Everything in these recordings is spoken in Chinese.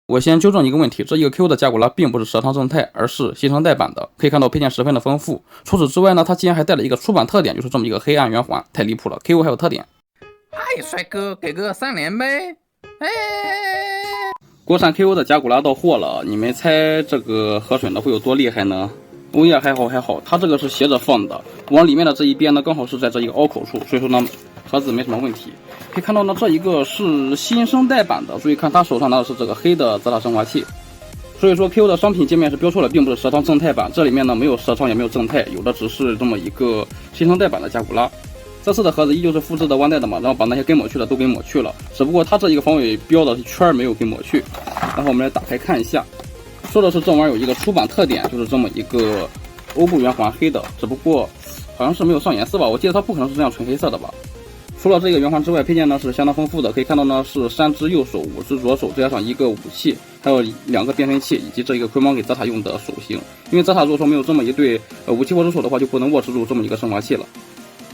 我先纠正一个问题，这一个 Q 的加古拉并不是蛇汤正太，而是新生代版的。可以看到配件十分的丰富。除此之外呢，它竟然还带了一个出版特点，就是这么一个黑暗圆环，太离谱了。Q 还有特点。嗨，帅哥，给个3连呗！哎，国产 KO 的加古拉到货了，你们猜这个河水呢会有多厉害呢？哦耶，还好，它这个是斜着放的，往里面的这一边呢刚好是在这一个凹口处，所以说呢盒子没什么问题。可以看到呢，这一个是新生代版的，注意看他手上拿的是这个黑的泽塔升华器。所以说 KO 的商品界面是标错了，并不是蛇汤正太版，这里面呢没有蛇汤也没有正太，有的只是这么一个新生代版的加古拉。这次的盒子依旧是复制的万代的嘛，然后把那些给抹去的都给抹去了，只不过它这一个防伪标的圈没有给抹去。然后我们来打开看一下，说的是这玩意儿有一个出版特点，就是这么一个欧布圆环黑的，只不过好像是没有上颜色吧，我记得它不可能是这样纯黑色的吧。除了这个圆环之外，配件呢是相当丰富的，可以看到呢是3只右手、5只左手，再加上一个武器，还有2个变身器，以及这一个盔芒给泽塔用的手型。因为泽塔如果说没有这么一对武器握持手的话，就不能握持住这么一个升华器了。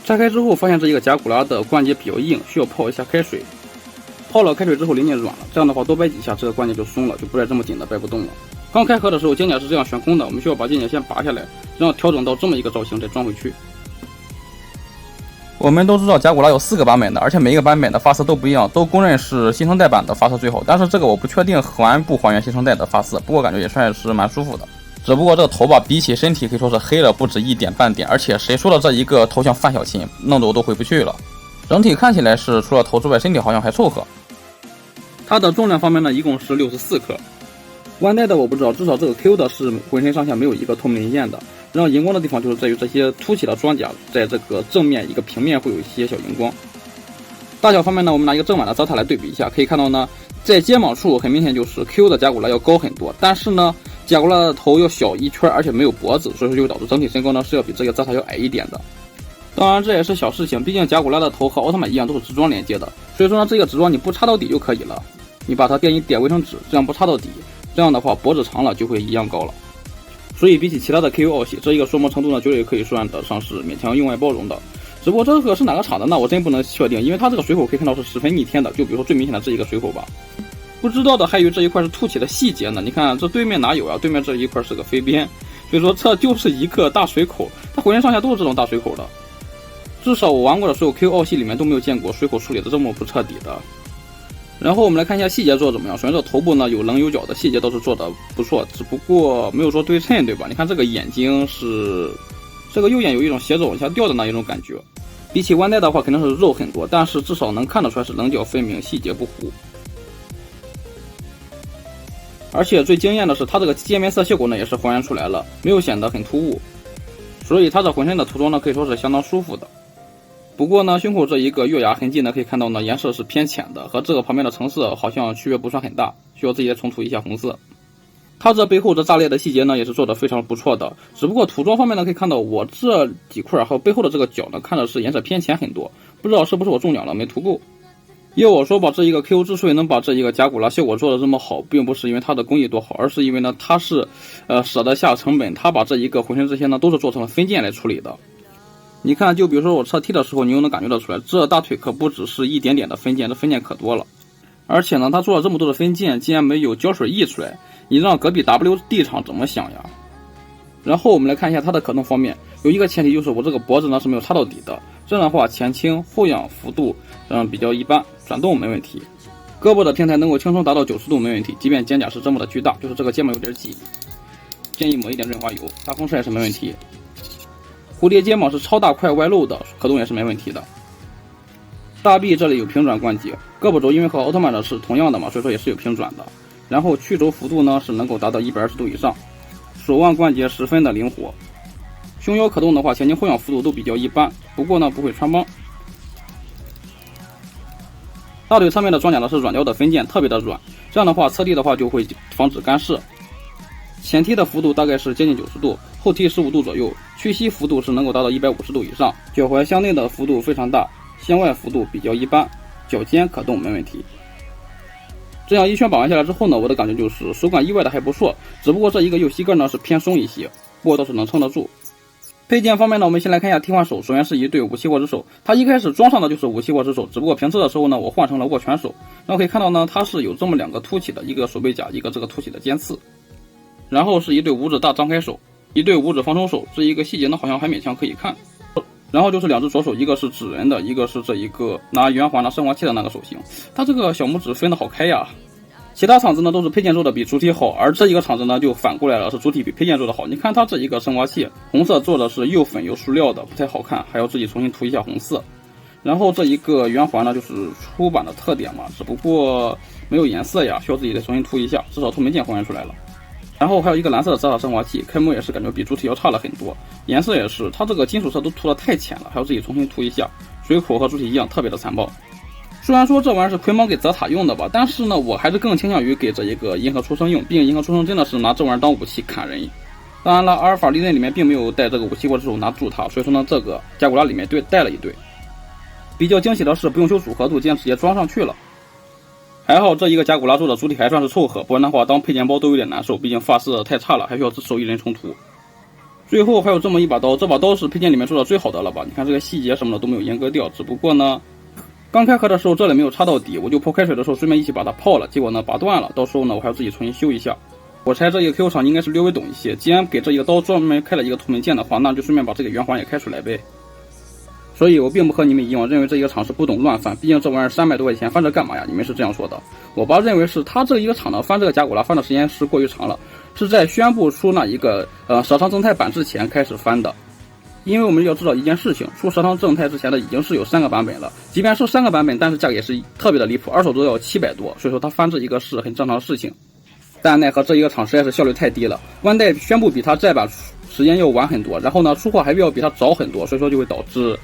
拆开之后发现这一个加古拉的关节比较硬，需要泡一下开水。泡了开水之后零件软了，这样的话多掰几下，这个关节就松了，就不再这么紧的掰不动了。刚开盒的时候肩胛是这样悬空的，我们需要把肩胛先拔下来，然后调整到这么一个造型再装回去。我们都知道加古拉有4个版本的，而且每一个版本的发色都不一样，都公认是新生代版的发色最好，但是这个我不确定还不还原新生代的发色，不过感觉也算是蛮舒服的。只不过这个头吧，比起身体可以说是黑了不止1点半点，而且谁说的这一个头像范小琴，弄得我都回不去了。整体看起来是除了头之外，身体好像还凑合。它的重量方面呢，一共是64克。万代的我不知道，至少这个 Q 的是浑身上下没有一个透明零件的。然后荧光的地方就是在于这些凸起的装甲，在这个正面一个平面会有一些小荧光。大小方面呢，我们拿一个正版的泽塔来对比一下，可以看到呢，在肩膀处很明显就是 Q 的加古拉要高很多，但是呢，加古拉的头要小一圈，而且没有脖子，所以说就导致整体身高呢是要比这个泽塔要矮一点的。当然这也是小事情，毕竟加古拉的头和奥特曼一样都是直装连接的，所以说呢，这个直装你不插到底就可以了，你把它垫一点卫生纸，这样不插到底，这样的话脖子长了就会一样高了。所以比起其他的 KO 奥系，这一个说明程度呢，绝对可以算得上是勉强用外包容的。只不过这个是哪个厂的呢？我真不能确定，因为它这个水口可以看到是十分逆天的。就比如说最明显的这一个水口吧，不知道的还以为这一块是凸起的细节呢。你看这对面哪有啊？对面这一块是个飞边，所以说这就是一个大水口，它浑身上下都是这种大水口的。至少我玩过的所有 KO 奥系里面都没有见过水口处理的这么不彻底的。然后我们来看一下细节做的怎么样。首先这头部呢有棱有角的细节倒是做的不错，只不过没有说对称，对吧？你看这个眼睛是这个右眼有一种斜着往下掉的那一种感觉，比起万代的话肯定是肉很多，但是至少能看得出来是棱角分明，细节不糊。而且最惊艳的是它这个界面色效果呢也是还原出来了，没有显得很突兀，所以它这浑身的涂装呢可以说是相当舒服的。不过呢，胸口这一个月牙痕迹呢，可以看到呢，颜色是偏浅的，和这个旁边的橙色好像区别不算很大，需要自己再重涂一下红色。它这背后这炸裂的细节呢，也是做的非常不错的。只不过涂装方面呢，可以看到我这几块还有背后的这个角呢，看的是颜色偏浅很多，不知道是不是我中奖了没涂够。要我说吧，这一个 Q 之所以能把这一个加古拉效果做的这么好，并不是因为它的工艺多好，而是因为呢，它是舍得下成本，它把这一个浑身这些呢都是做成了分件来处理的。你看，就比如说我测 T 的时候，你又能感觉到出来，这大腿可不只是一点点的分件，这分件可多了。而且呢，他做了这么多的分件，竟然没有胶水溢出来，你让隔壁 WD 厂怎么想呀？然后我们来看一下它的可动方面，有一个前提就是我这个脖子呢是没有插到底的，这样的话前倾后仰幅度比较一般，转动没问题。胳膊的平台能够轻松达到90度没问题，即便肩胛是这么的巨大，就是这个肩膀有点挤，建议抹一点润滑油，大风扇是没问题。蝴蝶肩膀是超大块外露的，可动也是没问题的。大臂这里有平转关节，胳膊肘因为和奥特曼的是同样的嘛，所以说也是有平转的。然后曲轴幅度呢是能够达到120度以上，手腕关节十分的灵活。胸腰可动的话，前倾后仰幅度都比较一般，不过呢不会穿帮。大腿侧面的装甲呢是软胶的分件，特别的软，这样的话侧踢的话就会防止干涉。前踢的幅度大概是接近90度，后踢15度左右，屈膝幅度是能够达到150度以上，脚踝向内的幅度非常大，向外幅度比较一般，脚尖可动没问题。这样一圈把玩下来之后呢，我的感觉就是手感意外的还不错，只不过这一个右膝盖呢是偏松一些，不过倒是能撑得住。配件方面呢，我们先来看一下替换手。首先是一对武器握指手，它一开始装上的就是武器握指手，只不过评测的时候呢，我换成了握拳手。然后可以看到呢，它是有这么两个凸起的，一个手背甲，一个这个凸起的尖刺。然后是一对五指大张开手，一对五指防守手，这一个细节呢好像还勉强可以看。然后就是两只左手，一个是指人的，一个是这一个拿圆环拿升华器的那个手型。它这个小拇指分的好开呀。其他厂子呢都是配件做的比主体好，而这一个厂子呢就反过来了，是主体比配件做的好。你看它这一个升华器，红色做的是又粉又塑料的，不太好看，还要自己重新涂一下红色。然后这一个圆环呢就是出版的特点嘛，只不过没有颜色呀，需要自己再重新涂一下，至少透明件还原出来了。然后还有一个蓝色的泽塔升华器，开模也是感觉比主体要差了很多，颜色也是，它这个金属色都涂得太浅了，还要自己重新涂一下，水口和主体一样特别的残暴。虽然说这玩意儿是奎蒙给泽塔用的吧，但是呢，我还是更倾向于给这一个银河出生用，毕竟银河出生真的是拿这玩意儿当武器砍人。当然了，阿尔法利刃里面并没有带这个武器握指手拿住它，所以说呢，这个加古拉里面带了一对。比较惊喜的是，不用修组合度，竟然直接装上去了。还好这一个加古拉做的主体还算是凑合，不然的话当配件包都有点难受，毕竟发色太差了，还需要手艺人重涂。最后还有这么一把刀，这把刀是配件里面做的最好的了吧？你看这个细节什么的都没有阉割掉，只不过呢，刚开盒的时候这里没有插到底，我就泡开水的时候顺便一起把它泡了，结果呢拔断了，到时候呢我还要自己重新修一下。我猜这一个 QQ 厂应该是略微懂一些，既然给这一个刀专门开了一个透明件的话，那就顺便把这个圆环也开出来呗。所以我并不和你们一样认为这一个厂是不懂乱翻，毕竟这玩意儿300多块钱翻这干嘛呀？你们是这样说的。我爸认为是他这一个厂呢翻这个甲骨拉翻的时间是过于长了，是在宣布出那一个蛇汤正太版之前开始翻的。因为我们要知道一件事情，出蛇汤正太之前的已经是有3个版本了，即便是3个版本，但是价格也是特别的离谱，二手都要700多，所以说他翻这一个是很正常的事情。但奈何这一个厂实在是效率太低了，万代宣布比他再版时间要晚很多，然后呢出货还要比他早很多，所以说就会导致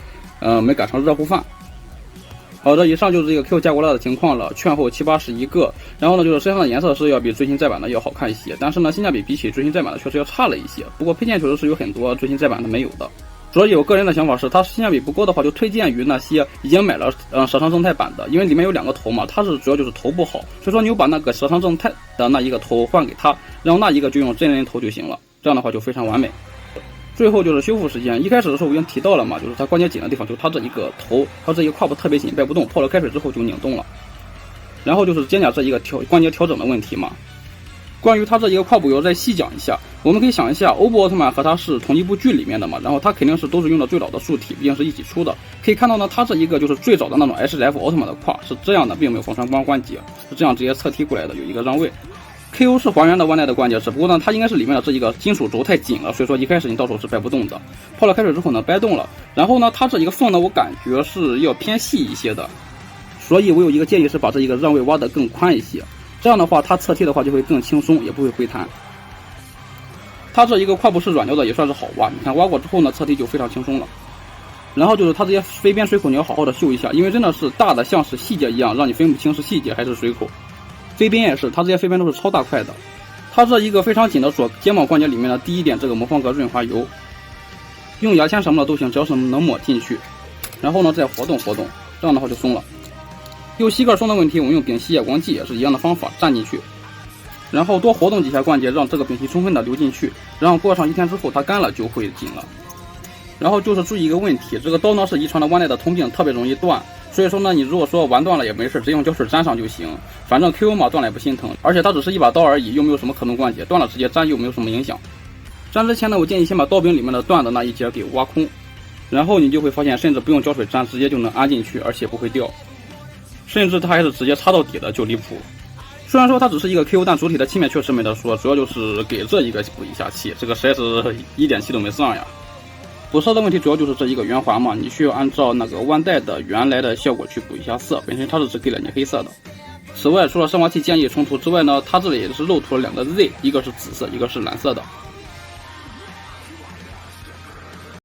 没赶上热乎饭。好的，以上就是这个 Q 加古拉的情况了，券后781个。然后呢，就是身上的颜色是要比最新再版的要好看一些，但是呢，性价比比起最新再版的确实要差了一些。不过配件确实是有很多最新再版的没有的。所以我个人的想法是，它性价比不高的话，就推荐于那些已经买了蛇汤正太版的，因为里面有2个头嘛，它是主要就是头不好，所以说你就把那个蛇汤正太的那一个头换给它，然后那一个就用真人头就行了，这样的话就非常完美。最后就是修复时间，一开始的时候我已经提到了嘛，就是它关节紧的地方，就是它这一个头，它这一个胯部特别紧，掰不动，泡了开水之后就拧动了。然后就是肩胛这一个关节调整的问题嘛。关于它这一个胯部，我要再细讲一下。我们可以想一下，欧布奥特曼和它是同一部剧里面的嘛，然后它肯定是都是用的最老的素体，毕竟是一起出的。可以看到呢，它这一个就是最早的那种 HF 奥特曼的胯是这样的，并没有缝穿光关节，是这样直接侧踢过来的，有一个让位。KO 是还原的万代的关节，只不过呢，它应该是里面的这一个金属轴太紧了，所以说一开始你到手是掰不动的。泡了开水之后呢，掰动了。然后呢，它这一个缝呢，我感觉是要偏细一些的，所以我有一个建议是把这一个让位挖得更宽一些，这样的话它侧踢的话就会更轻松，也不会回弹。它这一个胯部是软料的，也算是好挖。你看挖过之后呢，侧踢就非常轻松了。然后就是它这些飞边水口你要好好的修一下，因为真的是大的像是细节一样，让你分不清是细节还是水口。飞边也是，它这些飞边都是超大块的。它这一个非常紧的左肩膀关节里面的第一点，这个魔方格润滑油，用牙签什么的都行，只要是能抹进去，然后呢再活动活动，这样的话就松了。有膝盖松的问题，我们用丙烯夜光剂也是一样的方法，蘸进去，然后多活动几下关节，让这个丙烯充分的流进去，然后过上1天之后它干了就会紧了。然后就是注意一个问题，这个刀呢是遗传的万代的通病，特别容易断。所以说呢，你如果说玩断了也没事，直接用胶水粘上就行，反正 QO 嘛断了也不心疼，而且它只是一把刀而已，又没有什么可动关节，断了直接粘又没有什么影响。粘之前呢，我建议先把刀柄里面的断的那一节给挖空，然后你就会发现，甚至不用胶水粘，直接就能安进去，而且不会掉，甚至它还是直接插到底的，就离谱。虽然说它只是一个 QO， 但主体的漆面确实没得说，主要就是给这一个补一下漆，这个实在是一点漆都没上呀。补色的问题主要就是这一个圆环嘛，你需要按照那个万代的原来的效果去补一下色，本身它是只给了你黑色的。此外，除了升华器建议重涂之外呢，它这里也是漏涂了2个 Z， 一个是紫色，一个是蓝色的。